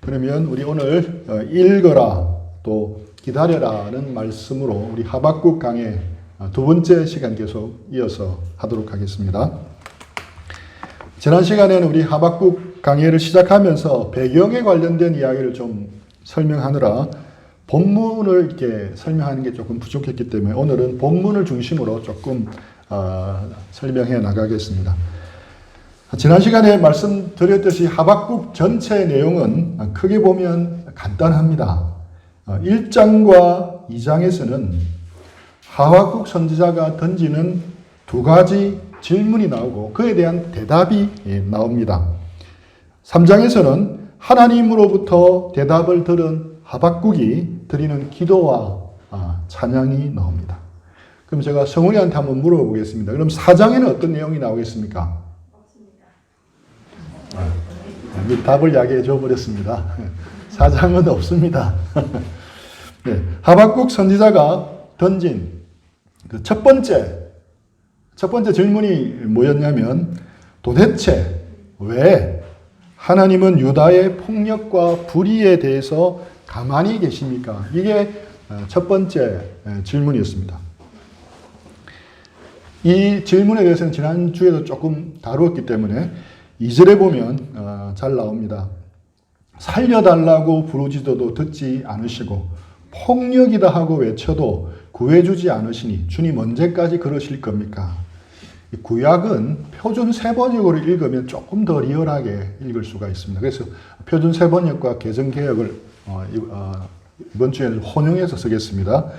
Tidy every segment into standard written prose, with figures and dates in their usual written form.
그러면 우리 오늘 읽어라 또 기다려라는 말씀으로 우리 하박국 강의 두 번째 시간 계속 이어서 하도록 하겠습니다. 지난 시간에는 우리 하박국 강의를 시작하면서 배경에 관련된 이야기를 좀 설명하느라 본문을 이렇게 설명하는 게 조금 부족했기 때문에 오늘은 본문을 중심으로 조금 설명해 나가겠습니다. 지난 시간에 말씀드렸듯이 하박국 전체 내용은 크게 보면 간단합니다. 1장과 2장에서는 하박국 선지자가 던지는 두 가지 질문이 나오고 그에 대한 대답이 나옵니다. 3장에서는 하나님으로부터 대답을 들은 하박국이 드리는 기도와 찬양이 나옵니다. 그럼 제가 성훈이한테 한번 물어보겠습니다. 그럼 4장에는 어떤 내용이 나오겠습니까? 답을 이야기해 줘버렸습니다. 4장은 없습니다. 네, 하박국 선지자가 던진 그 첫 번째 질문이 뭐였냐면 도대체 왜 하나님은 유다의 폭력과 불의에 대해서 가만히 계십니까? 이게 첫 번째 질문이었습니다. 이 질문에 대해서는 지난주에도 조금 다루었기 때문에 2절에 보면 잘 나옵니다. 살려달라고 부르짖어도 듣지 않으시고 폭력이다 하고 외쳐도 구해주지 않으시니 주님 언제까지 그러실 겁니까? 구약은 표준 세번역으로 읽으면 조금 더 리얼하게 읽을 수가 있습니다. 그래서 표준 세번역과 개정개혁을 이번 주에는 혼용해서 쓰겠습니다.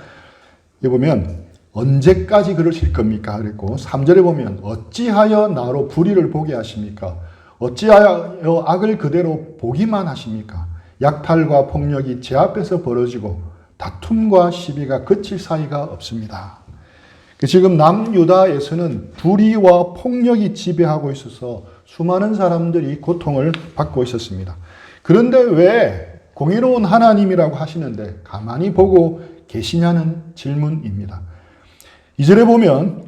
여기 보면 언제까지 그러실 겁니까? 그랬고 3절에 보면 어찌하여 나로 불의를 보게 하십니까? 어찌하여 악을 그대로 보기만 하십니까? 약탈과 폭력이 제 앞에서 벌어지고 다툼과 시비가 그칠 사이가 없습니다. 지금 남유다에서는 불의와 폭력이 지배하고 있어서 수많은 사람들이 고통을 받고 있었습니다. 그런데 왜 공의로운 하나님이라고 하시는데 가만히 보고 계시냐는 질문입니다. 2절에 보면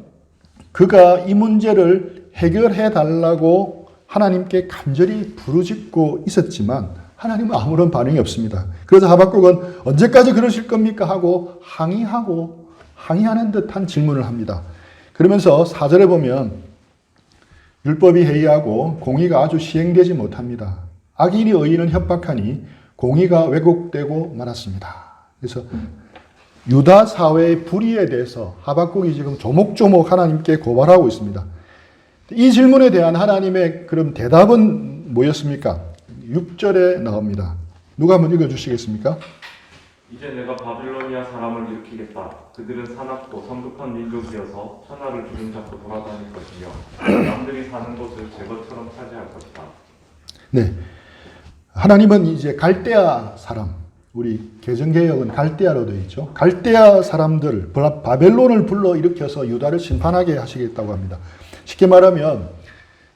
그가 이 문제를 해결해 달라고 하나님께 간절히 부르짖고 있었지만 하나님은 아무런 반응이 없습니다. 그래서 하박국은 언제까지 그러실 겁니까? 하고 항의하는 듯한 질문을 합니다. 그러면서 4절에 보면 율법이 해이하고 공의가 아주 시행되지 못합니다. 악인이 의인을 협박하니 공의가 왜곡되고 말았습니다. 그래서 유다 사회의 불의에 대해서 하박국이 지금 조목조목 하나님께 고발하고 있습니다. 이 질문에 대한 하나님의 그럼 대답은 뭐였습니까? 6절에 나옵니다. 누가 한번 읽어주시겠습니까? 이제 내가 바빌로니아 사람을 일으키겠다. 그들은 사납고 성급한 민족이어서 천하를 주름잡고 돌아다닐 것이며 남들이 사는 곳을 제 것처럼 차지할 것이다. 네, 하나님은 이제 갈대아 사람, 우리 개정개혁은 갈대아로 되어 있죠. 갈대아 사람들, 바벨론을 불러 일으켜서 유다를 심판하게 하시겠다고 합니다. 쉽게 말하면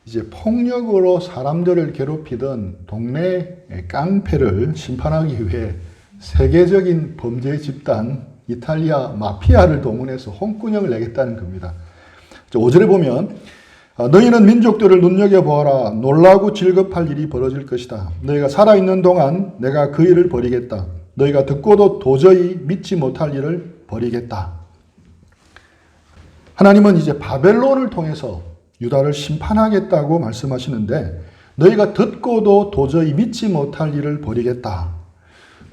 이제 폭력으로 사람들을 괴롭히던 동네 깡패를 심판하기 위해 세계적인 범죄 집단 이탈리아 마피아를 동원해서 홍군형을 내겠다는 겁니다. 5절에 보면 너희는 민족들을 눈여겨보아라. 놀라고 질겁할 일이 벌어질 것이다. 너희가 살아있는 동안 내가 그 일을 벌이겠다. 너희가 듣고도 도저히 믿지 못할 일을 벌이겠다. 하나님은 이제 바벨론을 통해서 유다를 심판하겠다고 말씀하시는데 너희가 듣고도 도저히 믿지 못할 일을 벌이겠다.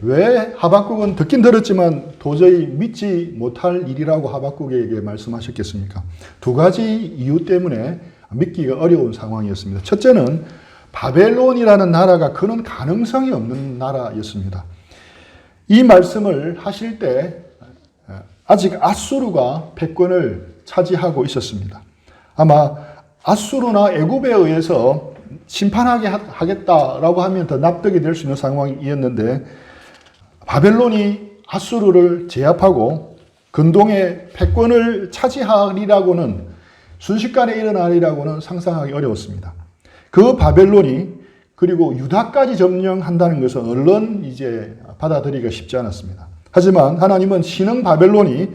왜 하박국은 듣긴 들었지만 도저히 믿지 못할 일이라고 하박국에게 말씀하셨겠습니까? 두 가지 이유 때문에 믿기가 어려운 상황이었습니다. 첫째는 바벨론이라는 나라가 그런 가능성이 없는 나라였습니다. 이 말씀을 하실 때 아직 아수르가 패권을 차지하고 있었습니다. 아마 아수르나 애굽에 의해서 심판하게 하겠다라고 하면 더 납득이 될 수 있는 상황이었는데 바벨론이 아수르를 제압하고 근동의 패권을 차지하리라고는 순식간에 일어나리라고는 상상하기 어려웠습니다. 그 바벨론이 그리고 유다까지 점령한다는 것은 얼른 이제 받아들이기가 쉽지 않았습니다. 하지만 하나님은 신흥 바벨론이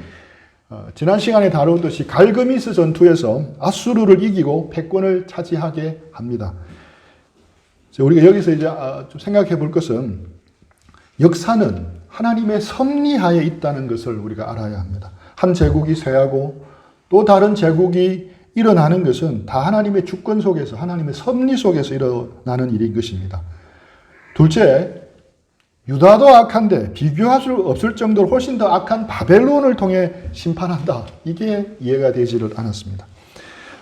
지난 시간에 다루었듯이 갈그미스 전투에서 아수르를 이기고 패권을 차지하게 합니다. 우리가 여기서 이제 좀 생각해 볼 것은 역사는 하나님의 섭리하에 있다는 것을 우리가 알아야 합니다. 한 제국이 쇠하고 또 다른 제국이 일어나는 것은 다 하나님의 주권 속에서 하나님의 섭리 속에서 일어나는 일인 것입니다. 둘째, 유다도 악한데 비교할 수 없을 정도로 훨씬 더 악한 바벨론을 통해 심판한다. 이게 이해가 되지를 않았습니다.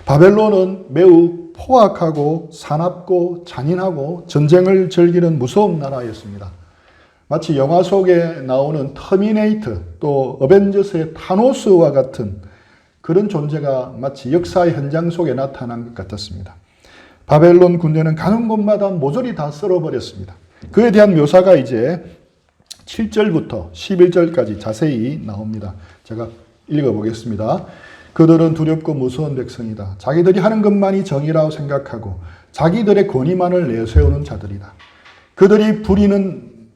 바벨론은 매우 포악하고 사납고 잔인하고 전쟁을 즐기는 무서운 나라였습니다. 마치 영화 속에 나오는 터미네이터 또 어벤져스의 타노스와 같은 그런 존재가 마치 역사의 현장 속에 나타난 것 같았습니다. 바벨론 군대는 가는 곳마다 모조리 다 썰어버렸습니다. 그에 대한 묘사가 이제 7절부터 11절까지 자세히 나옵니다. 제가 읽어보겠습니다. 그들은 두렵고 무서운 백성이다. 자기들이 하는 것만이 정의라고 생각하고 자기들의 권위만을 내세우는 자들이다. 그들이 부리는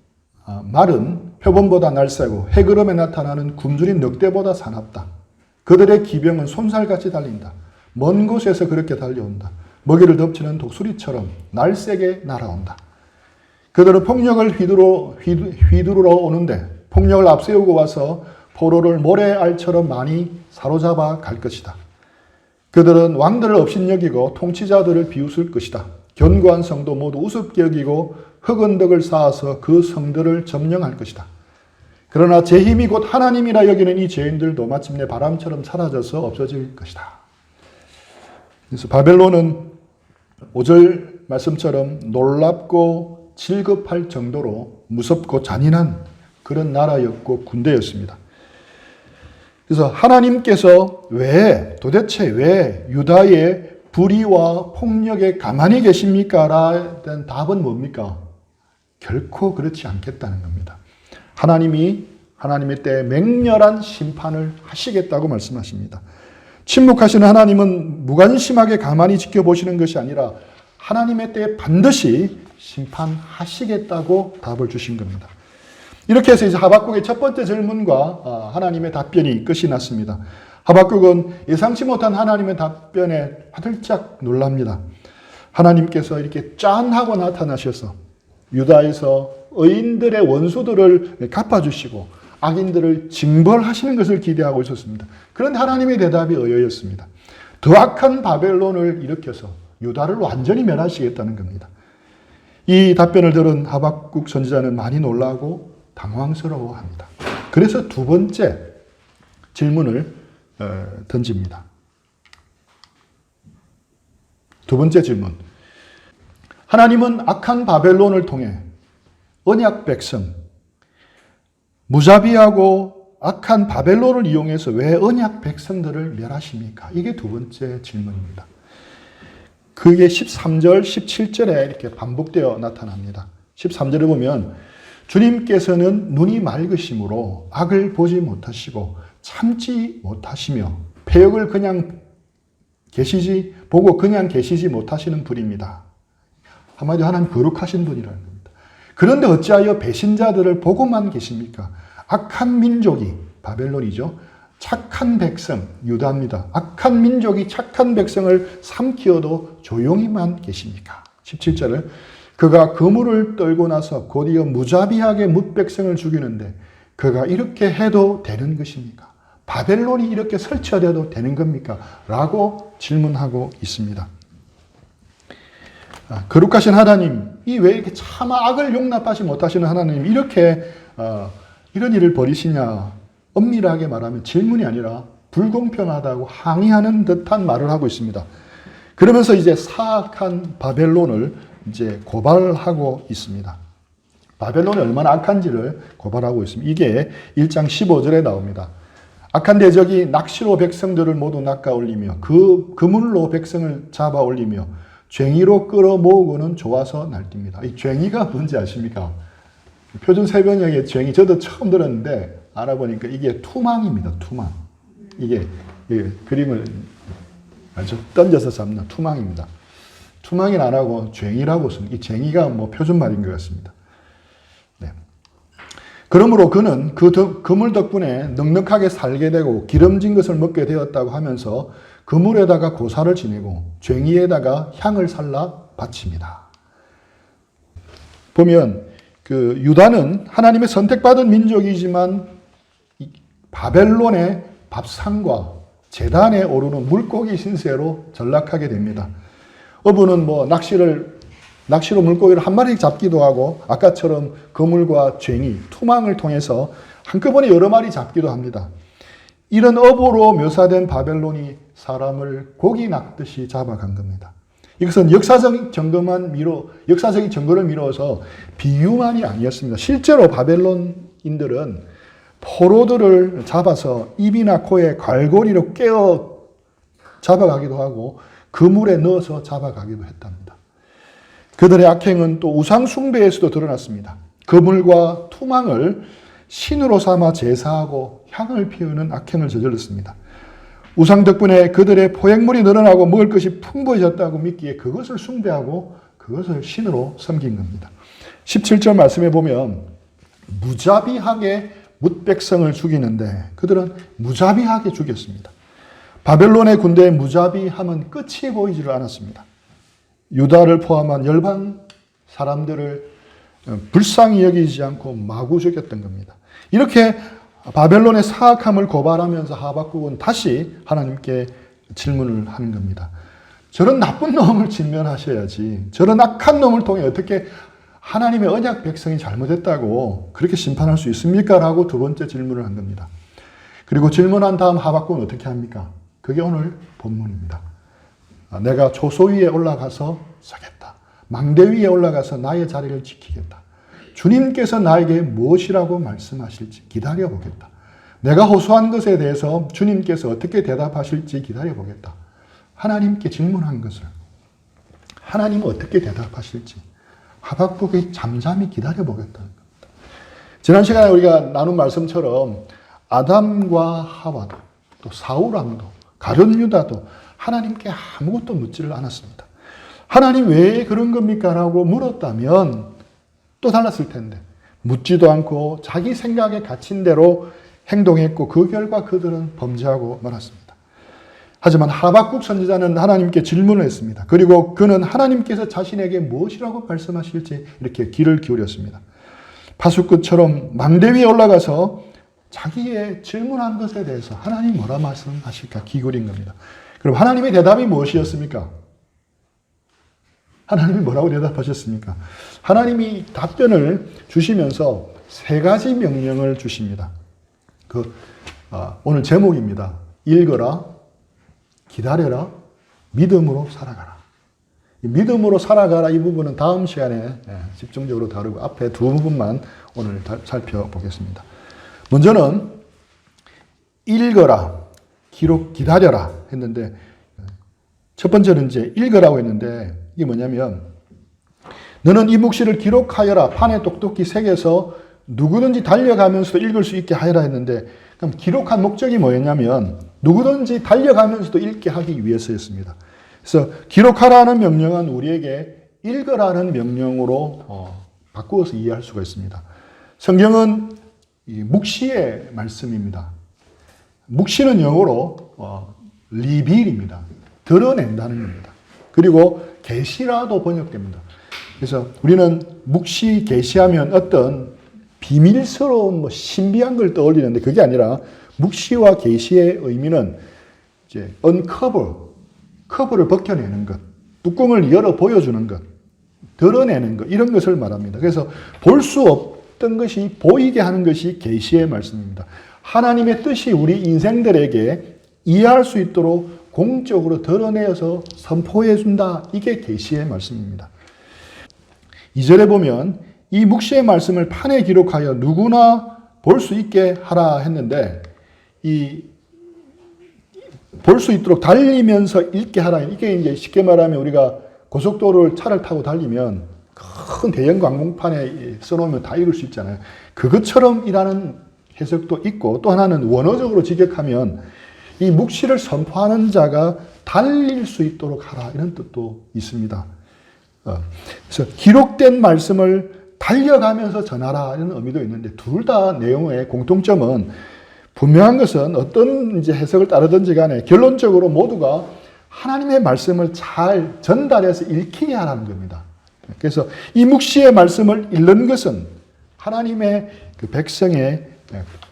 말은 표범보다 날쌔고 해그름에 나타나는 굶주린 늑대보다 사납다. 그들의 기병은 솜살같이 달린다. 먼 곳에서 그렇게 달려온다. 먹이를 덮치는 독수리처럼 날쌔게 날아온다. 그들은 폭력을 휘두르러 오는데 폭력을 앞세우고 와서 포로를 모래알처럼 많이 사로잡아 갈 것이다. 그들은 왕들을 업신여기고 통치자들을 비웃을 것이다. 견고한 성도 모두 우습게 여기고 흙은 덕을 쌓아서 그 성들을 점령할 것이다. 그러나 제 힘이 곧 하나님이라 여기는 이 죄인들도 마침내 바람처럼 사라져서 없어질 것이다. 그래서 바벨론은 5절 말씀처럼 놀랍고 질급할 정도로 무섭고 잔인한 그런 나라였고 군대였습니다. 그래서 하나님께서 도대체 왜 유다의 불의와 폭력에 가만히 계십니까? 라는 답은 뭡니까? 결코 그렇지 않겠다는 겁니다. 하나님이 하나님의 때에 맹렬한 심판을 하시겠다고 말씀하십니다. 침묵하시는 하나님은 무관심하게 가만히 지켜보시는 것이 아니라 하나님의 때에 반드시 심판하시겠다고 답을 주신 겁니다. 이렇게 해서 이제 하박국의 첫 번째 질문과 하나님의 답변이 끝이 났습니다. 하박국은 예상치 못한 하나님의 답변에 화들짝 놀랍니다. 하나님께서 이렇게 짠 하고 나타나셔서 유다에서 의인들의 원수들을 갚아주시고 악인들을 징벌하시는 것을 기대하고 있었습니다. 그런데 하나님의 대답이 의외였습니다. 더 악한 바벨론을 일으켜서 유다를 완전히 멸하시겠다는 겁니다. 이 답변을 들은 하박국 선지자는 많이 놀라고 당황스러워합니다. 그래서 두 번째 질문을 던집니다. 두 번째 질문. 하나님은 악한 바벨론을 통해 언약 백성, 무자비하고 악한 바벨론을 이용해서 왜 언약 백성들을 멸하십니까? 이게 두 번째 질문입니다. 그게 13절, 17절에 이렇게 반복되어 나타납니다. 13절에 보면 주님께서는 눈이 맑으심으로 악을 보지 못하시고 참지 못하시며 패역을 보고 그냥 계시지 못하시는 분입니다. 한마디로 하나님 거룩하신 분이라는 겁니다. 그런데 어찌하여 배신자들을 보고만 계십니까? 악한 민족이 바벨론이죠. 착한 백성 유다입니다. 악한 민족이 착한 백성을 삼키어도 조용히만 계십니까? 17절을 그가 그물을 떨고 나서 곧이어 무자비하게 뭇백성을 죽이는데 그가 이렇게 해도 되는 것입니까? 바벨론이 이렇게 설치되어도 되는 겁니까? 라고 질문하고 있습니다. 거룩하신 하나님이 왜 이렇게 차마 악을 용납하지 못하시는 하나님이 이렇게 이런 일을 벌이시냐? 엄밀하게 말하면 질문이 아니라 불공평하다고 항의하는 듯한 말을 하고 있습니다. 그러면서 이제 사악한 바벨론을 이제 고발하고 있습니다. 바벨론이 얼마나 악한지를 고발하고 있습니다. 이게 1장 15절에 나옵니다. 악한 대적이 낚시로 백성들을 모두 낚아올리며 그 그물로 백성을 잡아 올리며 쟁이로 끌어모으고는 좋아서 날뜁니다. 이 쟁이가 뭔지 아십니까? 표준 세번역의 쟁이 저도 처음 들었는데 알아보니까 이게 투망입니다. 투망. 이게 그림을 아주 던져서 잡는 투망입니다. 투망이 안 하고 쟁이라고 씁니다. 이 쟁이가 뭐 표준말인 것 같습니다. 네. 그러므로 그는 그 그물 덕분에 넉넉하게 살게 되고 기름진 것을 먹게 되었다고 하면서 그물에다가 고사를 지내고 쟁이에다가 향을 살라 바칩니다. 보면 그 유다는 하나님의 선택받은 민족이지만 바벨론의 밥상과 제단에 오르는 물고기 신세로 전락하게 됩니다. 어부는 뭐 낚시로 물고기를 한 마리 잡기도 하고 아까처럼 그물과 쟁이, 투망을 통해서 한꺼번에 여러 마리 잡기도 합니다. 이런 어부로 묘사된 바벨론이 사람을 고기 낚듯이 잡아간 겁니다. 이것은 역사적인 증거를 미루어서 비유만이 아니었습니다. 실제로 바벨론인들은 포로들을 잡아서 입이나 코에 갈고리로 깨어 잡아가기도 하고 그물에 넣어서 잡아가기도 했답니다. 그들의 악행은 또 우상 숭배에서도 드러났습니다. 그물과 투망을 신으로 삼아 제사하고 향을 피우는 악행을 저질렀습니다. 우상 덕분에 그들의 포획물이 늘어나고 먹을 것이 풍부해졌다고 믿기에 그것을 숭배하고 그것을 신으로 섬긴 겁니다. 17절 말씀에 보면 무자비하게 뭇백성을 죽이는데 그들은 무자비하게 죽였습니다. 바벨론의 군대의 무자비함은 끝이 보이지를 않았습니다. 유다를 포함한 열방 사람들을 불쌍히 여기지 않고 마구 죽였던 겁니다. 이렇게 바벨론의 사악함을 고발하면서 하박국은 다시 하나님께 질문을 하는 겁니다. 저런 나쁜 놈을 진멸하셔야지. 저런 악한 놈을 통해 어떻게 하나님의 언약 백성이 잘못했다고 그렇게 심판할 수 있습니까? 라고 두 번째 질문을 한 겁니다. 그리고 질문한 다음 하박국은 어떻게 합니까? 그게 오늘 본문입니다. 내가 초소 위에 올라가서 서겠다. 망대 위에 올라가서 나의 자리를 지키겠다. 주님께서 나에게 무엇이라고 말씀하실지 기다려보겠다. 내가 호소한 것에 대해서 주님께서 어떻게 대답하실지 기다려보겠다. 하나님께 질문한 것을 하나님은 어떻게 대답하실지 하박국이 잠잠히 기다려보겠다는 겁니다. 지난 시간에 우리가 나눈 말씀처럼 아담과 하와도 또 사울왕도 가룟 유다도 하나님께 아무것도 묻지를 않았습니다. 하나님 왜 그런 겁니까? 라고 물었다면 또 달랐을 텐데 묻지도 않고 자기 생각에 갇힌 대로 행동했고 그 결과 그들은 범죄하고 말았습니다. 하지만 하박국 선지자는 하나님께 질문을 했습니다. 그리고 그는 하나님께서 자신에게 무엇이라고 말씀하실지 이렇게 귀를 기울였습니다. 파수꾼처럼 망대 위에 올라가서 자기의 질문한 것에 대해서 하나님 뭐라 말씀하실까 귀 기울인 겁니다. 그럼 하나님의 대답이 무엇이었습니까? 하나님이 뭐라고 대답하셨습니까? 하나님이 답변을 주시면서 세 가지 명령을 주십니다. 오늘 제목입니다. 읽어라, 기다려라, 믿음으로 살아가라. 믿음으로 살아가라 이 부분은 다음 시간에 집중적으로 다루고 앞에 두 부분만 오늘 살펴보겠습니다. 먼저는 읽어라, 기다려라 했는데 첫 번째는 이제 읽으라고 했는데 이게 뭐냐면 너는 이 묵시를 기록하여라 판에 똑똑히 새겨서 누구든지 달려가면서도 읽을 수 있게 하여라 했는데 그럼 기록한 목적이 뭐였냐면 누구든지 달려가면서도 읽게 하기 위해서였습니다. 그래서 기록하라는 명령은 우리에게 읽으라는 명령으로 바꾸어서 이해할 수가 있습니다. 성경은 이 묵시의 말씀입니다. 묵시는 영어로 리빌입니다. 드러낸다는 겁니다. 그리고 계시라도 번역됩니다. 그래서 우리는 묵시 계시하면 어떤 비밀스러운 신비한 걸 떠올리는데 그게 아니라 묵시와 계시의 의미는 이제 커버를 벗겨내는 것, 뚜껑을 열어 보여주는 것, 드러내는 것 이런 것을 말합니다. 그래서 볼 수 없던 것이 보이게 하는 것이 계시의 말씀입니다. 하나님의 뜻이 우리 인생들에게 이해할 수 있도록 공적으로 드러내어서 선포해 준다. 이게 계시의 말씀입니다. 2절에 보면 이 묵시의 말씀을 판에 기록하여 누구나 볼 수 있게 하라 했는데 볼 수 있도록 달리면서 읽게 하라. 이게 이제 쉽게 말하면 우리가 고속도로를 차를 타고 달리면 큰 대형 광고판에 써놓으면 다 읽을 수 있잖아요. 그것처럼 이라는 해석도 있고 또 하나는 원어적으로 직역하면 이 묵시를 선포하는 자가 달릴 수 있도록 하라 이런 뜻도 있습니다. 그래서 기록된 말씀을 달려가면서 전하라 이런 의미도 있는데 둘 다 내용의 공통점은 분명한 것은 어떤 이제 해석을 따르든지 간에 결론적으로 모두가 하나님의 말씀을 잘 전달해서 읽히게 하라는 겁니다. 그래서 이 묵시의 말씀을 읽는 것은 하나님의 그 백성의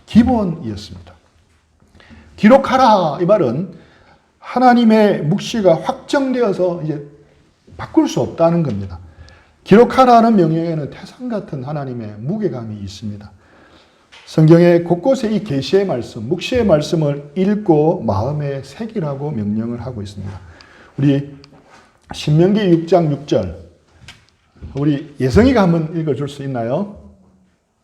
기본이었습니다. 기록하라 이 말은 하나님의 묵시가 확정되어서 이제 바꿀 수 없다는 겁니다. 기록하라는 명령에는 태산 같은 하나님의 무게감이 있습니다. 성경의 곳곳에 이 계시의 말씀, 묵시의 말씀을 읽고 마음에 새기라고 명령을 하고 있습니다. 우리 신명기 6장 6절 우리 예성이가 한번 읽어줄 수 있나요?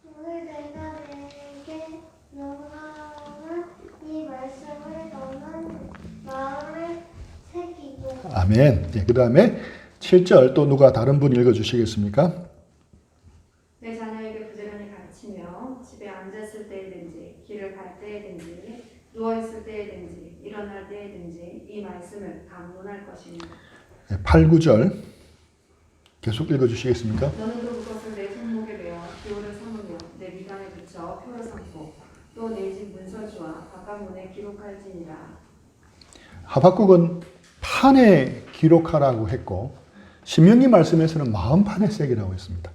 내가 내게 명하는 이 말씀을 너는 마음에 새기고. 아멘. 그 다음에 7절 또 누가 다른 분 읽어주시겠습니까? 내 자녀에게 부지런히 가르치며 집에 앉았을 때든지 길을 갈 때든지 누워있을 때든지 일어날 때든지 이 말씀을 강론할 것입니다. 8, 9절 계속 읽어주시겠습니까? 너는 그것을 내 손목에 메어 기호를 삼으며 내 미간에 붙여 표를 삼고 또 내 집 문서주와 바깥문에 기록할지니라. 하박국은 판에 기록하라고 했고 신명기 말씀에서는 마음판에 새기라고 했습니다.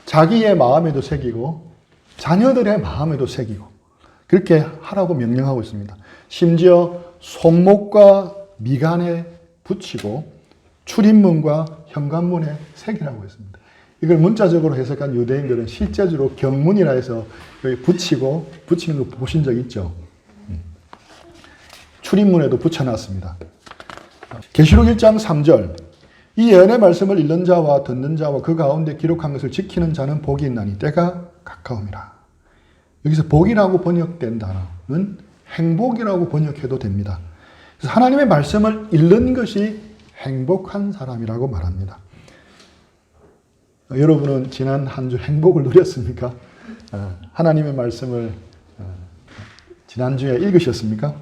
자기의 마음에도 새기고 자녀들의 마음에도 새기고 그렇게 하라고 명령하고 있습니다. 심지어 손목과 미간에 붙이고 출입문과 현관문에 새기라고 했습니다. 이걸 문자적으로 해석한 유대인들은 실제적으로 경문이라 해서 여기 붙이는 거 보신 적 있죠? 출입문에도 붙여놨습니다. 계시록 1장 3절 이 예언의 말씀을 읽는 자와 듣는 자와 그 가운데 기록한 것을 지키는 자는 복이 있나니 때가 가까움이라. 여기서 복이라고 번역된 단어는 행복이라고 번역해도 됩니다. 그래서 하나님의 말씀을 읽는 것이 행복한 사람이라고 말합니다. 여러분은 지난 한 주 행복을 누렸습니까? 하나님의 말씀을 지난주에 읽으셨습니까?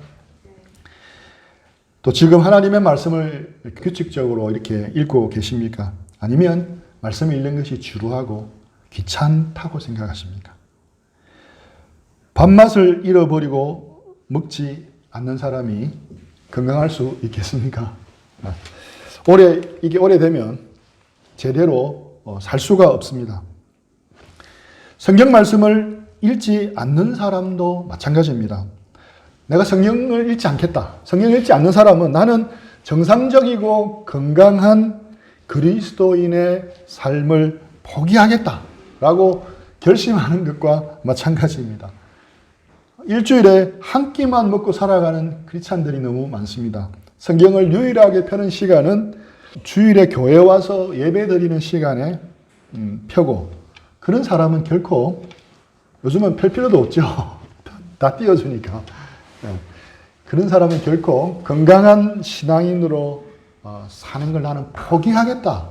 또 지금 하나님의 말씀을 규칙적으로 이렇게 읽고 계십니까? 아니면 말씀을 읽는 것이 지루하고 귀찮다고 생각하십니까? 밥맛을 잃어버리고 먹지 않는 사람이 건강할 수 있겠습니까? 이게 오래되면 제대로 살 수가 없습니다. 성경 말씀을 읽지 않는 사람도 마찬가지입니다. 내가 성경을 읽지 않겠다. 성경을 읽지 않는 사람은 나는 정상적이고 건강한 그리스도인의 삶을 포기하겠다라고 결심하는 것과 마찬가지입니다. 일주일에 한 끼만 먹고 살아가는 크리스찬들이 너무 많습니다. 성경을 유일하게 펴는 시간은 주일에 교회 와서 예배 드리는 시간에 펴고 그런 사람은 결코 요즘은 펼 필요도 없죠. 다 띄워주니까. 그런 사람은 결코 건강한 신앙인으로 사는 걸 나는 포기하겠다.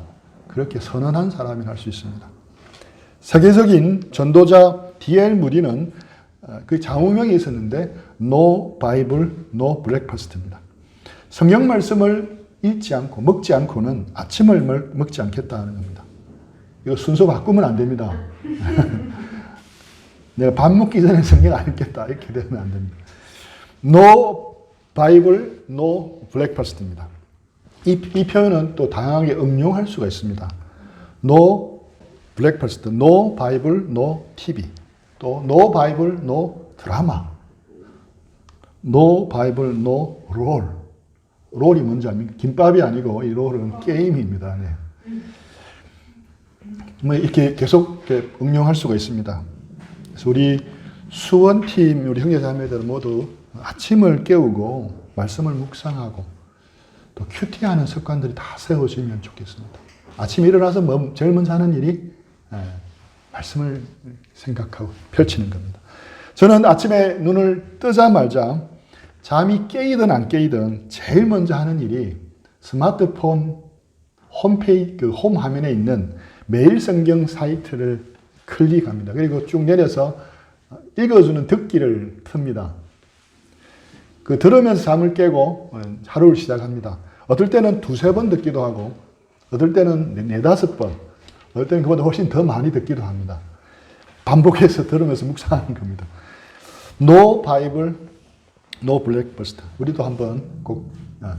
그렇게 선언한 사람이 할 수 있습니다. 세계적인 전도자 D.L. 무디는 그 장우명이 있었는데 No Bible, No Breakfast입니다. 성경 말씀을 읽지 않고 먹지 않고는 아침을 먹지 않겠다는 겁니다. 이거 순서 바꾸면 안 됩니다. 내가 밥 먹기 전에 성경 안 읽겠다 이렇게 되면 안 됩니다. No Bible, No Breakfast입니다. 이 표현은 또 다양하게 응용할 수가 있습니다. No Breakfast, No Bible, No TV, 또 No Bible, No 드라마, No Bible, No Roll. 롤이 뭔지 압니까? 김밥이 아니고 이 롤은 게임입니다. 네. 뭐 이렇게 계속 이렇게 응용할 수가 있습니다. 그래서 우리 수원팀, 우리 형제자매들 모두 아침을 깨우고 말씀을 묵상하고 또 큐티하는 습관들이 다 세워지면 좋겠습니다. 아침에 일어나서 제일 먼저 하는 일이 말씀을 생각하고 펼치는 겁니다. 저는 아침에 눈을 뜨자마자 잠이 깨이든 안 깨이든 제일 먼저 하는 일이 스마트폰 홈페이지, 홈 화면에 있는 매일 성경 사이트를 클릭합니다. 그리고 쭉 내려서 읽어주는 듣기를 틉니다. 들으면서 잠을 깨고 하루를 시작합니다. 어떨 때는 2-3번 듣기도 하고, 어떨 때는 4-5번, 어떨 때는 그보다 훨씬 더 많이 듣기도 합니다. 반복해서 들으면서 묵상하는 겁니다. No Bible, No Breakfast. 우리도 한번 꼭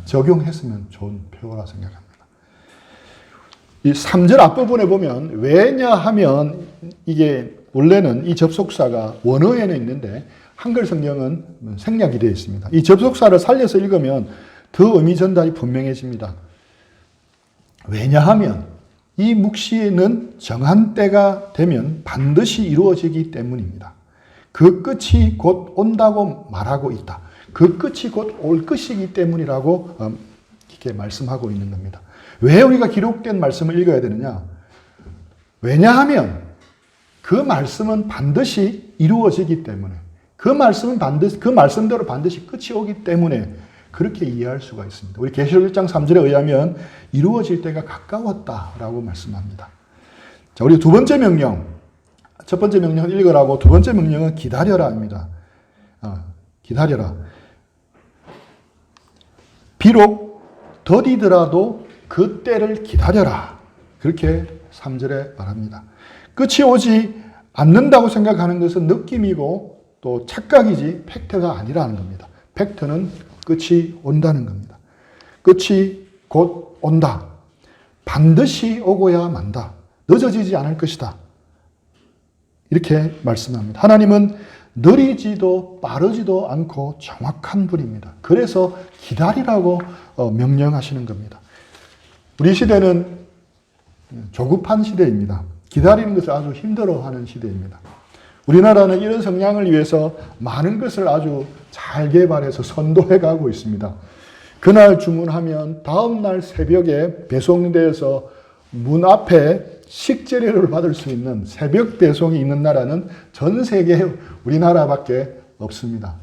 적용했으면 좋은 표어라 생각합니다. 이 3절 앞부분에 보면 왜냐하면 이게 원래는 이 접속사가 원어에는 있는데 한글 성경은 생략이 되어 있습니다. 이 접속사를 살려서 읽으면 더 의미 전달이 분명해집니다. 왜냐하면 이 묵시는 정한 때가 되면 반드시 이루어지기 때문입니다. 그 끝이 곧 온다고 말하고 있다. 그 끝이 곧 올 것이기 때문이라고 이렇게 말씀하고 있는 겁니다. 왜 우리가 기록된 말씀을 읽어야 되느냐? 왜냐하면 그 말씀은 반드시 이루어지기 때문에, 그 말씀대로 반드시 끝이 오기 때문에 그렇게 이해할 수가 있습니다. 우리 계시록 1장 3절에 의하면 이루어질 때가 가까웠다라고 말씀합니다. 자, 우리 두 번째 명령. 첫 번째 명령은 읽으라고, 두 번째 명령은 기다려라입니다. 기다려라. 비록 더디더라도 그 때를 기다려라. 그렇게 3절에 말합니다. 끝이 오지 않는다고 생각하는 것은 느낌이고 또 착각이지 팩트가 아니라는 겁니다. 팩트는 끝이 온다는 겁니다. 끝이 곧 온다. 반드시 오고야 만다. 늦어지지 않을 것이다. 이렇게 말씀합니다. 하나님은 느리지도 빠르지도 않고 정확한 분입니다. 그래서 기다리라고 명령하시는 겁니다. 우리 시대는 조급한 시대입니다. 기다리는 것을 아주 힘들어하는 시대입니다. 우리나라는 이런 성향을 위해서 많은 것을 아주 잘 개발해서 선도해 가고 있습니다. 그날 주문하면 다음날 새벽에 배송돼서 문 앞에 식재료를 받을 수 있는 새벽 배송이 있는 나라는 전 세계 우리나라밖에 없습니다.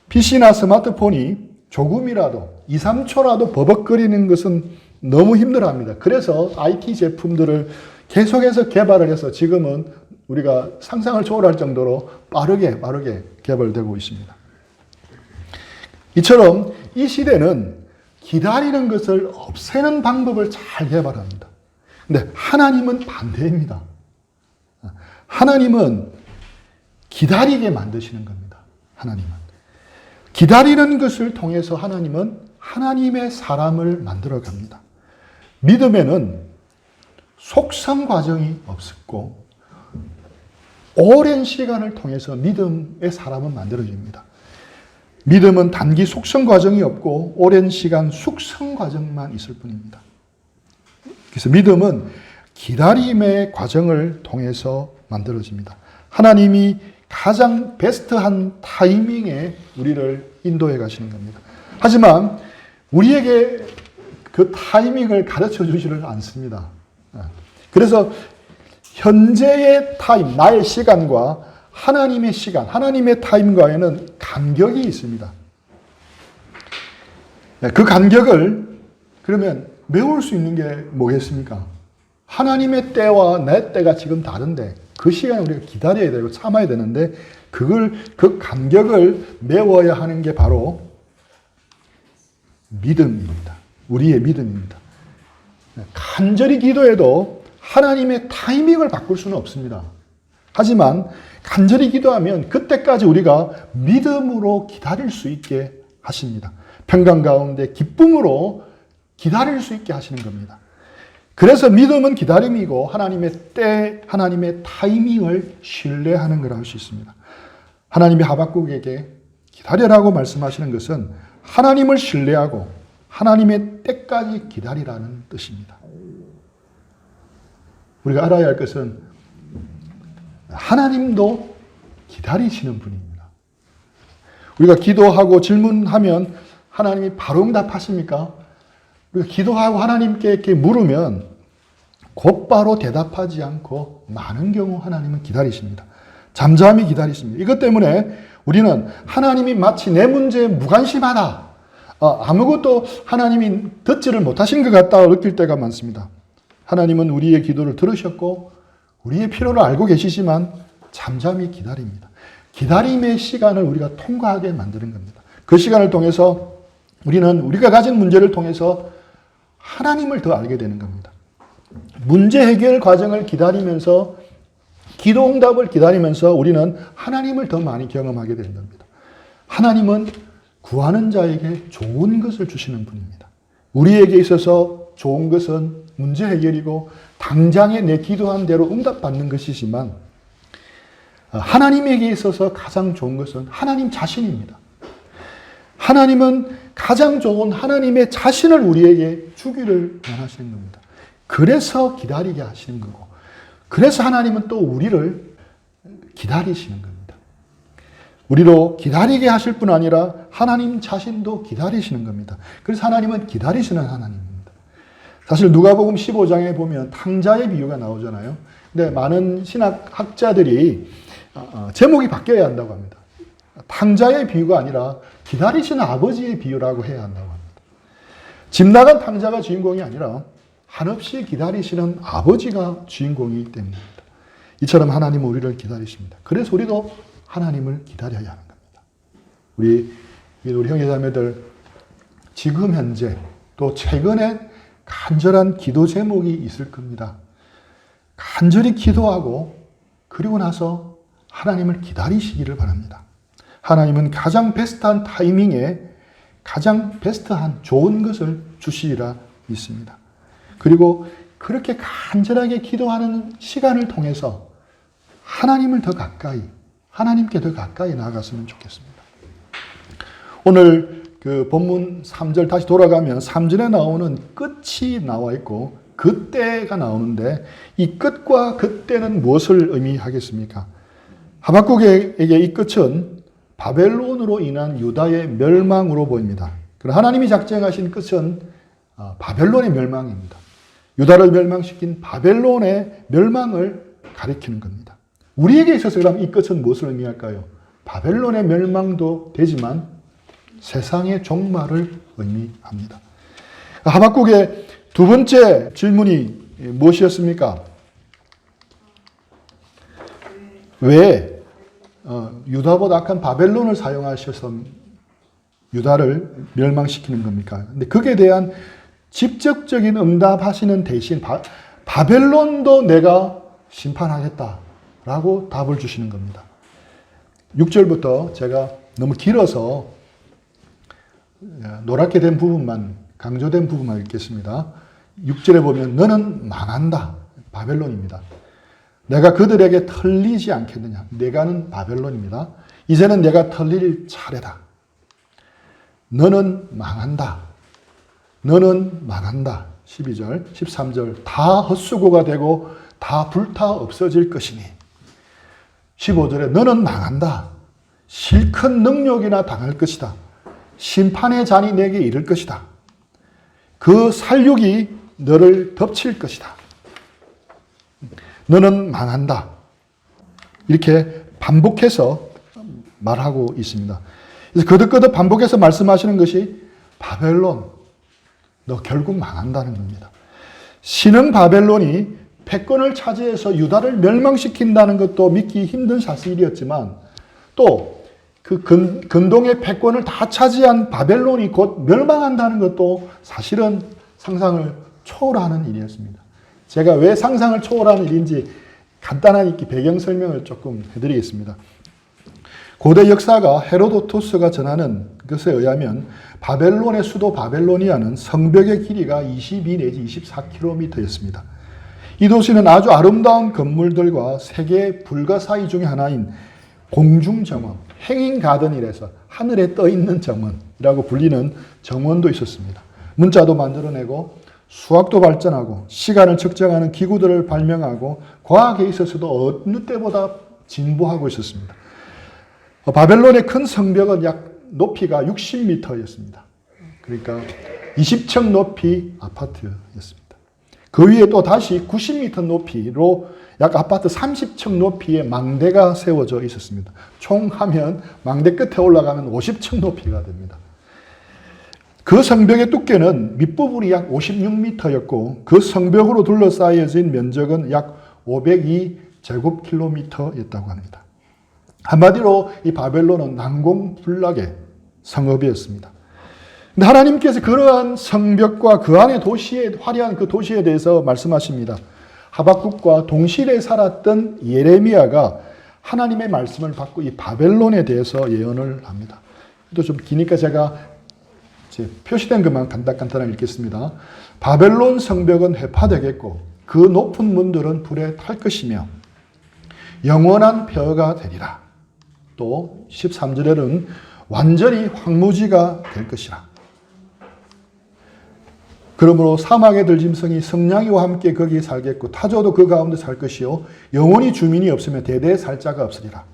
PC나 스마트폰이 조금이라도 2, 3초라도 버벅거리는 것은 너무 힘들어합니다. 그래서 IT 제품들을 계속해서 개발을 해서 지금은 우리가 상상을 초월할 정도로 빠르게 개발되고 있습니다. 이처럼 이 시대는 기다리는 것을 없애는 방법을 잘 개발합니다. 근데 하나님은 반대입니다. 하나님은 기다리게 만드시는 겁니다. 하나님은. 기다리는 것을 통해서 하나님은 하나님의 사람을 만들어 갑니다. 믿음에는 속성 과정이 없었고 오랜 시간을 통해서 믿음의 사람은 만들어집니다. 믿음은 단기 속성 과정이 없고 오랜 시간 숙성 과정만 있을 뿐입니다. 그래서 믿음은 기다림의 과정을 통해서 만들어집니다. 하나님이 가장 베스트한 타이밍에 우리를 인도해 가시는 겁니다. 하지만 우리에게 그 타이밍을 가르쳐 주지를 않습니다. 그래서 현재의 타임, 나의 시간과 하나님의 시간, 하나님의 타임과에는 간격이 있습니다. 그 간격을 그러면 메울 수 있는 게 뭐겠습니까? 하나님의 때와 내 때가 지금 다른데 그 시간에 우리가 기다려야 되고 참아야 되는데 그 간격을 메워야 하는 게 바로 믿음입니다. 우리의 믿음입니다. 간절히 기도해도 하나님의 타이밍을 바꿀 수는 없습니다. 하지만 간절히 기도하면 그때까지 우리가 믿음으로 기다릴 수 있게 하십니다. 평강 가운데 기쁨으로 기다릴 수 있게 하시는 겁니다. 그래서 믿음은 기다림이고 하나님의 때, 하나님의 타이밍을 신뢰하는 거라고 할 수 있습니다. 하나님이 하박국에게 기다려라고 말씀하시는 것은 하나님을 신뢰하고 하나님의 때까지 기다리라는 뜻입니다. 우리가 알아야 할 것은 하나님도 기다리시는 분입니다. 우리가 기도하고 질문하면 하나님이 바로 응답하십니까? 우리가 기도하고 하나님께 이렇게 물으면 곧바로 대답하지 않고 많은 경우 하나님은 기다리십니다. 잠잠히 기다리십니다. 이것 때문에 우리는 하나님이 마치 내 문제에 무관심하다, 아무것도 하나님이 듣지를 못하신 것 같다 느낄 때가 많습니다. 하나님은 우리의 기도를 들으셨고 우리의 필요를 알고 계시지만 잠잠히 기다립니다. 기다림의 시간을 우리가 통과하게 만드는 겁니다. 그 시간을 통해서 우리는 우리가 가진 문제를 통해서 하나님을 더 알게 되는 겁니다. 문제 해결 과정을 기다리면서 기도 응답을 기다리면서 우리는 하나님을 더 많이 경험하게 되는 겁니다. 하나님은 구하는 자에게 좋은 것을 주시는 분입니다. 우리에게 있어서 좋은 것은 문제 해결이고 당장에 내 기도한 대로 응답받는 것이지만 하나님에게 있어서 가장 좋은 것은 하나님 자신입니다. 하나님은 가장 좋은 하나님의 자신을 우리에게 주기를 원하시는 겁니다. 그래서 기다리게 하시는 거고, 그래서 하나님은 또 우리를 기다리시는 겁니다. 우리로 기다리게 하실 뿐 아니라 하나님 자신도 기다리시는 겁니다. 그래서 하나님은 기다리시는 하나님입니다. 사실 누가복음 15장에 보면 탕자의 비유가 나오잖아요. 근데 많은 신학학자들이 제목이 바뀌어야 한다고 합니다. 탕자의 비유가 아니라 기다리시는 아버지의 비유라고 해야 한다고 합니다. 집 나간 탕자가 주인공이 아니라 한없이 기다리시는 아버지가 주인공이기 때문입니다. 이처럼 하나님은 우리를 기다리십니다. 그래서 우리도 하나님을 기다려야 하는 겁니다. 우리 형제자매들 지금 현재 또 최근에 간절한 기도 제목이 있을 겁니다. 간절히 기도하고 그리고 나서 하나님을 기다리시기를 바랍니다. 하나님은 가장 베스트한 타이밍에 가장 베스트한 좋은 것을 주시리라 믿습니다. 그리고 그렇게 간절하게 기도하는 시간을 통해서 하나님을 더 가까이, 하나님께 더 가까이 나아갔으면 좋겠습니다. 오늘 그 본문 3절 다시 돌아가면 3절에 나오는 끝이 나와 있고 그때가 나오는데 이 끝과 그때는 무엇을 의미하겠습니까? 하박국에게 이 끝은 바벨론으로 인한 유다의 멸망으로 보입니다. 그러나 하나님이 작정하신 끝은 바벨론의 멸망입니다. 유다를 멸망시킨 바벨론의 멸망을 가리키는 겁니다. 우리에게 있어서 그럼 이 끝은 무엇을 의미할까요? 바벨론의 멸망도 되지만 세상의 종말을 의미합니다. 하박국의 두 번째 질문이 무엇이었습니까? 왜 유다보다 악한 바벨론을 사용하셔서 유다를 멸망시키는 겁니까? 근데 거기에 대한 직접적인 응답하시는 대신 바벨론도 내가 심판하겠다라고 답을 주시는 겁니다. 6절부터 제가 너무 길어서 노랗게 된 부분만, 강조된 부분만 읽겠습니다. 6절에 보면 너는 망한다. 바벨론입니다. 내가 그들에게 털리지 않겠느냐. 내가는 바벨론입니다. 이제는 내가 털릴 차례다. 너는 망한다. 너는 망한다. 12절, 13절 다 헛수고가 되고 다 불타 없어질 것이니 15절에 너는 망한다. 실컷 능욕이나 당할 것이다. 심판의 잔이 내게 이를 것이다. 그 살육이 너를 덮칠 것이다. 너는 망한다. 이렇게 반복해서 말하고 있습니다. 그래서 거듭거듭 반복해서 말씀하시는 것이 바벨론, 너 결국 망한다는 겁니다. 신흥 바벨론이 패권을 차지해서 유다를 멸망시킨다는 것도 믿기 힘든 사실이었지만 또 그 근동의 패권을 다 차지한 바벨론이 곧 멸망한다는 것도 사실은 상상을 초월하는 일이었습니다. 제가 왜 상상을 초월하는 일인지 간단한 배경 설명을 조금 해드리겠습니다. 고대 역사가 헤로도토스가 전하는 것에 의하면 바벨론의 수도 바벨로니아는 성벽의 길이가 22 내지 24km였습니다. 이 도시는 아주 아름다운 건물들과 세계 불가사의 중에 하나인 공중정원, 행인가든이라서 하늘에 떠있는 정원이라고 불리는 정원도 있었습니다. 문자도 만들어내고 수학도 발전하고 시간을 측정하는 기구들을 발명하고 과학에 있어서도 어느 때보다 진보하고 있었습니다. 바벨론의 큰 성벽은 약 높이가 60m였습니다. 그러니까 20층 높이 아파트였습니다. 그 위에 또 다시 90m 높이로 약 아파트 30층 높이의 망대가 세워져 있었습니다. 총 하면 망대 끝에 올라가면 50층 높이가 됩니다. 그 성벽의 두께는 밑부분이 약 56m였고 그 성벽으로 둘러싸여진 면적은 약 502제곱킬로미터였다고 합니다. 한마디로 이 바벨론은 난공불락의 성읍이었습니다. 근데 하나님께서 그러한 성벽과 그 안의 도시의 화려한 그 도시에 대해서 말씀하십니다. 하박국과 동실에 살았던 예레미야가 하나님의 말씀을 받고 이 바벨론에 대해서 예언을 합니다. 또 좀 기니까 제가 표시된 것만 간단하게 읽겠습니다. 바벨론 성벽은 회파되겠고 그 높은 문들은 불에 탈 것이며 영원한 폐허가 되리라. 또 13절에는 완전히 황무지가 될 것이라. 그러므로 사막의 들짐승이 성냥이와 함께 거기에 살겠고 타조도 그 가운데 살 것이요 영원히 주민이 없으며 대대에 살 자가 없으리라.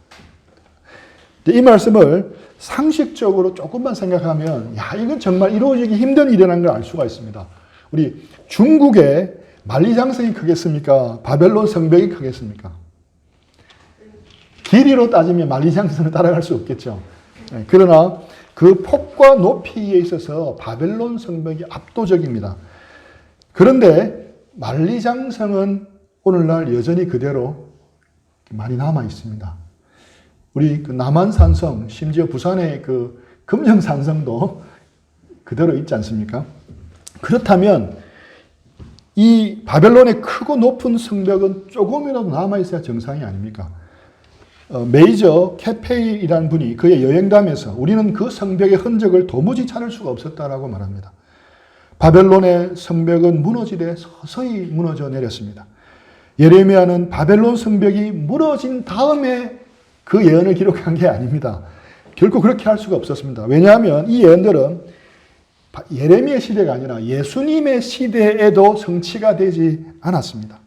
이 말씀을 상식적으로 조금만 생각하면 야 이건 정말 이루어지기 힘든 일이라는 걸 알 수가 있습니다. 우리 중국의 만리장성이 크겠습니까? 바벨론 성벽이 크겠습니까? 길이로 따지면 만리장성을 따라갈 수 없겠죠. 그러나 그 폭과 높이에 있어서 바벨론 성벽이 압도적입니다. 그런데 만리장성은 오늘날 여전히 그대로 많이 남아 있습니다. 우리 그 남한산성, 심지어 부산의 그 금정산성도 그대로 있지 않습니까? 그렇다면 이 바벨론의 크고 높은 성벽은 조금이라도 남아있어야 정상이 아닙니까? 메이저 캐페이라는 분이 그의 여행담에서 우리는 그 성벽의 흔적을 도무지 찾을 수가 없었다라고 말합니다. 바벨론의 성벽은 무너지되 서서히 무너져 내렸습니다. 예레미야는 바벨론 성벽이 무너진 다음에 그 예언을 기록한 게 아닙니다. 결코 그렇게 할 수가 없었습니다. 왜냐하면 이 예언들은 예레미야 시대가 아니라 예수님의 시대에도 성취가 되지 않았습니다.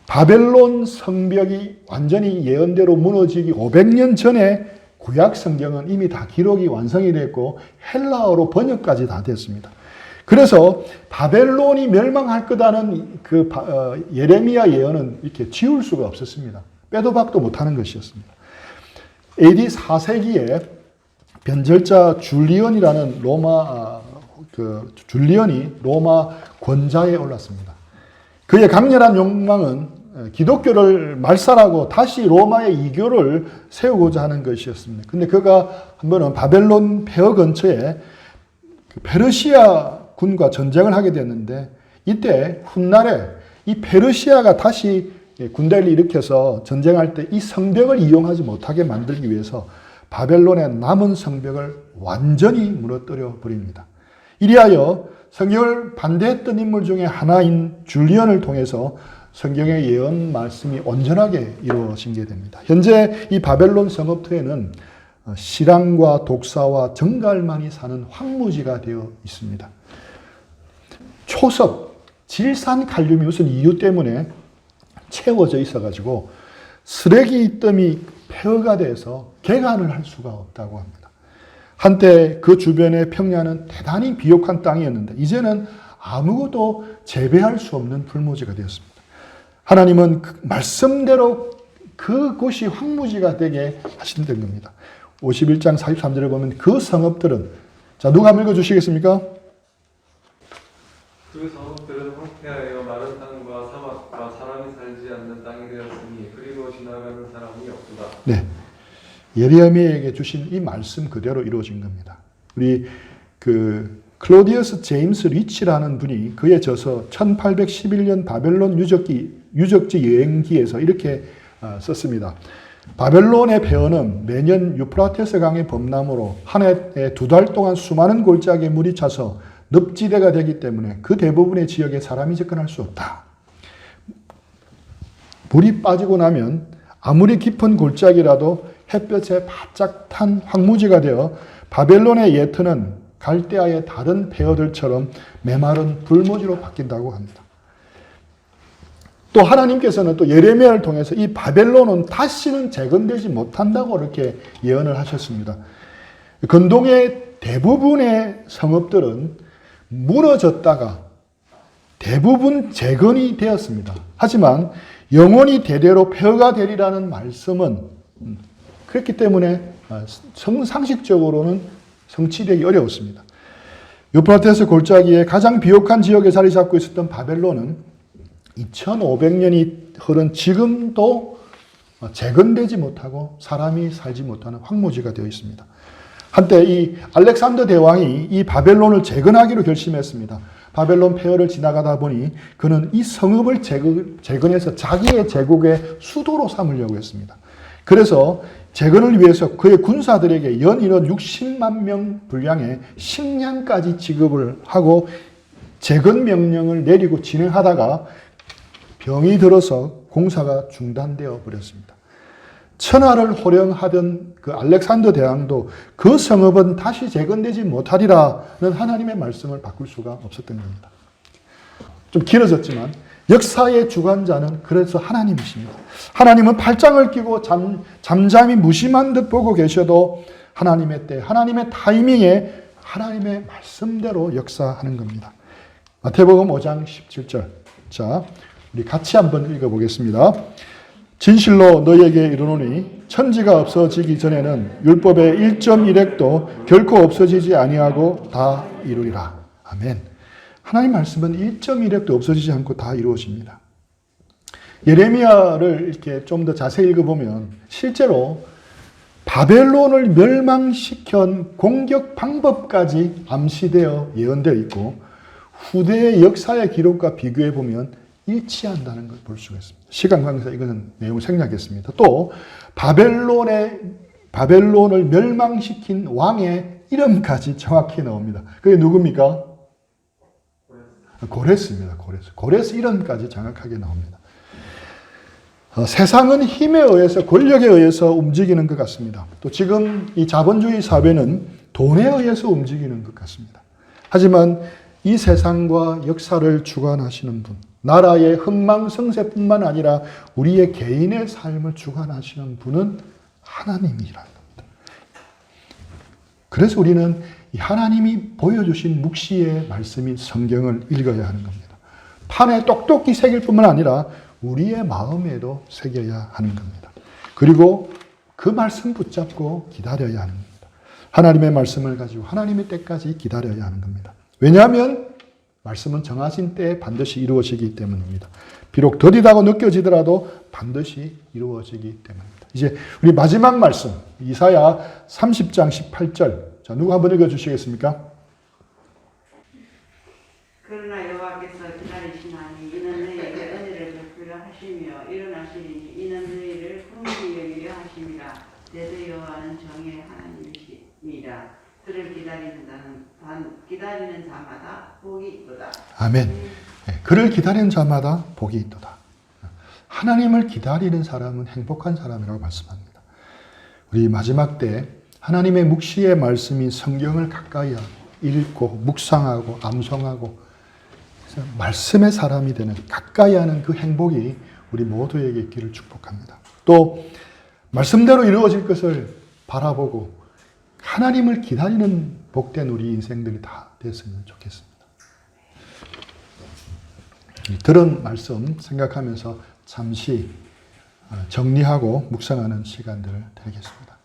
바벨론 성벽이 완전히 예언대로 무너지기 500년 전에 구약 성경은 이미 다 기록이 완성이 됐고 헬라어로 번역까지 다 됐습니다. 그래서 바벨론이 멸망할 거다는 그 예레미야 예언은 이렇게 지울 수가 없었습니다. 빼도 박도 못하는 것이었습니다. AD 4세기에 변절자 줄리언이라는 줄리언이 로마 권좌에 올랐습니다. 그의 강렬한 욕망은 기독교를 말살하고 다시 로마의 이교를 세우고자 하는 것이었습니다. 근데 그가 한 번은 바벨론 폐허 근처에 페르시아 군과 전쟁을 하게 됐는데 이때 훗날에 이 페르시아가 다시 군대를 일으켜서 전쟁할 때 이 성벽을 이용하지 못하게 만들기 위해서 바벨론의 남은 성벽을 완전히 무너뜨려 버립니다. 이리하여 성경을 반대했던 인물 중에 하나인 줄리언을 통해서 성경의 예언 말씀이 온전하게 이루어진 게 됩니다. 현재 이 바벨론 성읍터에는 실랑과 독사와 정갈만이 사는 황무지가 되어 있습니다. 초석, 질산칼륨이 무슨 이유 때문에 채워져 있어가지고 쓰레기 뜸이 폐허가 돼서 개간을 할 수가 없다고 합니다. 한때 그 주변의 평야는 대단히 비옥한 땅이었는데 이제는 아무것도 재배할 수 없는 풀무지가 되었습니다. 하나님은 그 말씀대로 그곳이 황무지가 되게 하신다는 겁니다. 51장 43절을 보면 그 성읍들은 자 누가 한번 읽어주시겠습니까? 그 성읍들은 황폐하여 마른 땅과 사막과 사람이 살지 않는 땅이 되었으니 그리로 지나가는 사람이 없도다. 네, 예레미야에게 주신 이 말씀 그대로 이루어진 겁니다. 우리 그 클로디어스 제임스 리치라는 분이 그의 저서 1811년 바벨론 유적지 여행기에서 이렇게 썼습니다. 바벨론의 폐허는 매년 유프라테스 강의 범람으로 한 해에 2달 동안 수많은 골짜기에 물이 차서 늪지대가 되기 때문에 그 대부분의 지역에 사람이 접근할 수 없다. 물이 빠지고 나면 아무리 깊은 골짜기라도 햇볕에 바짝 탄 황무지가 되어 바벨론의 예트는 갈대아의 다른 폐허들처럼 메마른 불모지로 바뀐다고 합니다. 또 하나님께서는 또 예레미야를 통해서 이 바벨론은 다시는 재건되지 못한다고 이렇게 예언을 하셨습니다. 근동의 대부분의 성읍들은 무너졌다가 대부분 재건이 되었습니다. 하지만 영원히 대대로 폐허가 되리라는 말씀은 그렇기 때문에 상식적으로는 성취되기 어려웠습니다. 유프라테스 골짜기에 가장 비옥한 지역에 자리 잡고 있었던 바벨론은 2500년이 흐른 지금도 재건되지 못하고 사람이 살지 못하는 황무지가 되어 있습니다. 한때 이 알렉산더 대왕이 이 바벨론을 재건하기로 결심했습니다. 바벨론 폐허를 지나가다 보니 그는 이 성읍을 재건해서 자기의 제국의 수도로 삼으려고 했습니다. 그래서 재건을 위해서 그의 군사들에게 연 인원 60만 명 분량의 식량까지 지급을 하고 재건 명령을 내리고 진행하다가 병이 들어서 공사가 중단되어 버렸습니다. 천하를 호령하던 그 알렉산더 대왕도 그 성읍은 다시 재건되지 못하리라는 하나님의 말씀을 바꿀 수가 없었던 겁니다. 좀 길어졌지만 역사의 주관자는 그래서 하나님이십니다. 하나님은 팔짱을 끼고 잠잠히 무심한 듯 보고 계셔도 하나님의 때, 하나님의 타이밍에 하나님의 말씀대로 역사하는 겁니다. 마태복음 5장 17절. 자, 우리 같이 한번 읽어보겠습니다. 진실로 너희에게 이르노니 천지가 없어지기 전에는 율법의 1.1획도 결코 없어지지 아니하고 다 이루리라. 아멘. 하나님 말씀은 1.1획도 없어지지 않고 다 이루어집니다. 예레미야를 이렇게 좀 더 자세히 읽어보면 실제로 바벨론을 멸망시킨 공격 방법까지 암시되어 예언되어 있고 후대의 역사의 기록과 비교해 보면 일치한다는 걸 볼 수가 있습니다. 시간 관계상 이거는 내용을 생략했습니다. 또 바벨론을 멸망시킨 왕의 이름까지 정확히 나옵니다. 그게 누굽니까? 고레스입니다. 고레스 이름까지 정확하게 나옵니다. 세상은 힘에 의해서 권력에 의해서 움직이는 것 같습니다. 또 지금 이 자본주의 사회는 돈에 의해서 움직이는 것 같습니다. 하지만 이 세상과 역사를 주관하시는 분, 나라의 흥망성쇠뿐만 아니라 우리의 개인의 삶을 주관하시는 분은 하나님이라는 겁니다. 그래서 우리는 이 하나님이 보여주신 묵시의 말씀인 성경을 읽어야 하는 겁니다. 판에 똑똑히 새길 뿐만 아니라 우리의 마음에도 새겨야 하는 겁니다. 그리고 그 말씀 붙잡고 기다려야 하는 겁니다. 하나님의 말씀을 가지고 하나님의 때까지 기다려야 하는 겁니다. 왜냐하면 말씀은 정하신 때에 반드시 이루어지기 때문입니다. 비록 더디다고 느껴지더라도 반드시 이루어지기 때문입니다. 이제 우리 마지막 말씀 이사야 30장 18절. 자, 누구 한번 읽어주시겠습니까? 그러나 여호와께서 기다리시나니 이는 너희에게 은혜를 베풀려 하시며 일어나시리니 이는 너희를 긍휼히 여기려 하심이라. 대대 여호와는 정의 하나님이시니라. 그를 기다리는 자마다 복이 있도다. 아멘. 네, 그를 기다리는 자마다 복이 있도다. 하나님을 기다리는 사람은 행복한 사람이라고 말씀합니다. 우리 마지막 때 하나님의 묵시의 말씀인 성경을 가까이 읽고 묵상하고 암송하고 말씀의 사람이 되는 가까이 하는 그 행복이 우리 모두에게 있기를 축복합니다. 또 말씀대로 이루어질 것을 바라보고 하나님을 기다리는 복된 우리 인생들이 다 됐으면 좋겠습니다. 들은 말씀 생각하면서 잠시 정리하고 묵상하는 시간들을 드리겠습니다.